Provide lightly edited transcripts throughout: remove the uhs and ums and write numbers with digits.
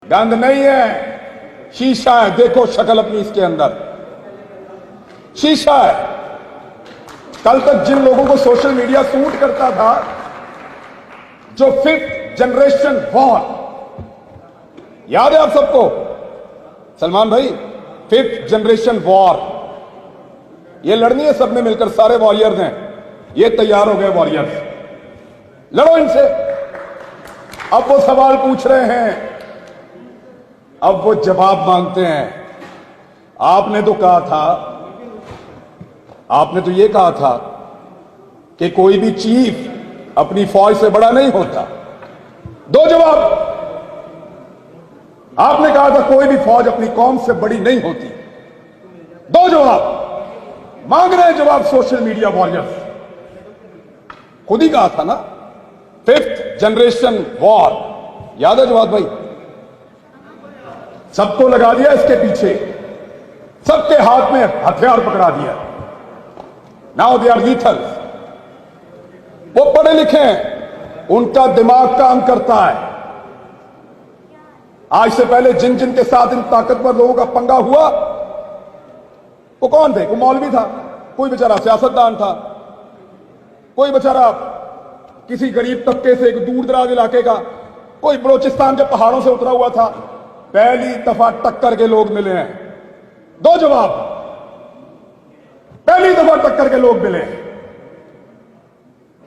गंद नहीं है, शीशा है। देखो शक्ल अपनी इसके अंदर, शीशा है। कल तक जिन लोगों को सोशल मीडिया सूट करता था, जो 5th जनरेशन वॉर, याद है आप सबको सलमान भाई? 5th जनरेशन वॉर ये लड़नी है सबने मिलकर, सारे वॉरियर्स हैं, ये तैयार हो गए वॉरियर्स, लड़ो इनसे। अब वो सवाल पूछ रहे हैं, अब वो जवाब मांगते हैं। आपने तो कहा था, आपने तो ये कहा था कि कोई भी चीफ अपनी फौज से बड़ा नहीं होता। दो जवाब। आपने कहा था कोई भी फौज अपनी कौम से बड़ी नहीं होती। दो जवाब मांग रहे हैं, जवाब सोशल मीडिया वॉरियर्स। खुद ही कहा था ना, 5th जनरेशन वॉर, याद है जवाब भाई? सबको लगा दिया इसके पीछे, सबके हाथ में हथियार पकड़ा दिया। Now they are lethal. वो पढ़े लिखे हैं, उनका दिमाग काम करता है। आज से पहले जिन जिन के साथ इन ताकतवर लोगों का पंगा हुआ, वो कौन थे? वो मौलवी था, कोई बेचारा सियासतदान था, कोई बेचारा किसी गरीब तबके से, एक दूर दराज इलाके का, कोई बलोचिस्तान के पहाड़ों से उतरा हुआ था। पहली दफा टक्कर के लोग मिले हैं। दो जवाब, पहली दफा टक्कर के लोग मिले हैं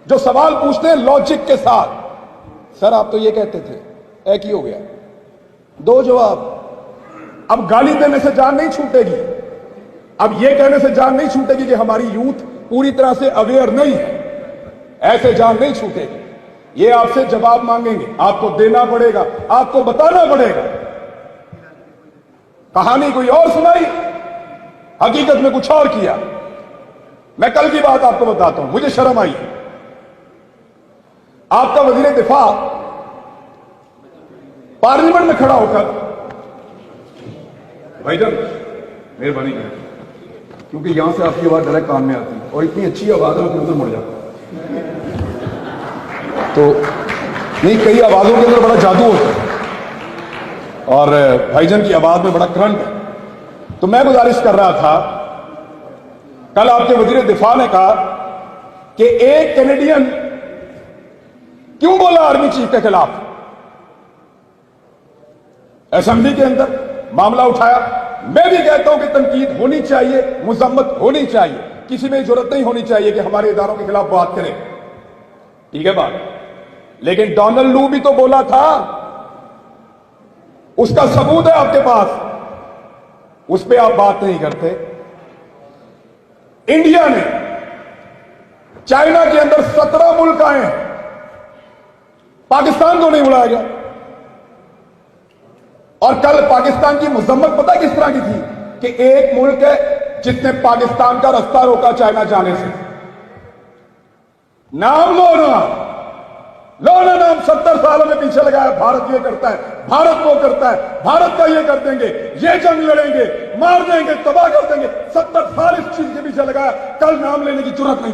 जो सवाल पूछते हैं लॉजिक के साथ। सर आप तो ये कहते थे, एक ही हो गया। दो जवाब। अब गाली देने से जान नहीं छूटेगी, अब ये कहने से जान नहीं छूटेगी कि हमारी यूथ पूरी तरह से अवेयर नहीं है, ऐसे जान नहीं छूटेगी। ये आपसे जवाब मांगेंगे, आपको देना पड़ेगा, आपको बताना पड़ेगा। कहानी कोई और सुनाई, हकीकत में कुछ और किया। मैं कल की बात आपको बताता हूं, मुझे शर्म आई। आपका वजीर दिफा पार्लियामेंट में खड़ा होकर, भाईजान मेहरबानी करें, क्योंकि यहां से आपकी आवाज डायरेक्ट कान में आती है और इतनी अच्छी आवाज है कि उधर मुड़ जाता तो नहीं, कई आवाजों के अंदर बड़ा जादू होता है और भाईजान की आवाज में बड़ा करंट है। तो मैं गुजारिश कर रहा था, कल आपके वजीर दिफा ने कहा कि एक कैनेडियन क्यों बोला आर्मी चीफ के खिलाफ। असेंबली के अंदर मामला उठाया। मैं भी कहता हूं कि तनकीद होनी चाहिए, मुजम्मत होनी चाहिए, किसी में जरूरत नहीं होनी चाहिए कि हमारे इदारों के खिलाफ बात करें, ठीक है बात। लेकिन डोनाल्ड लू भी तो बोला था, उसका सबूत है आपके पास, उस पर आप बात नहीं करते। इंडिया ने चाइना के अंदर 17 मुल्क आए हैं, पाकिस्तान को नहीं बुलाया गया। और कल पाकिस्तान की मजम्मत पता किस तरह की थी कि एक मुल्क है जिसने पाकिस्तान का रास्ता रोका चाइना जाने से। नाम लो ना नाम 70 सालों में पीछे लगाया, भारत ये करता है, भारत वो करता है, भारत का ये कर देंगे, ये जंग लड़ेंगे, मार देंगे, तबाह कर देंगे। 70 साल इस चीज के पीछे लगाया, कल नाम लेने की जरूरत नहीं।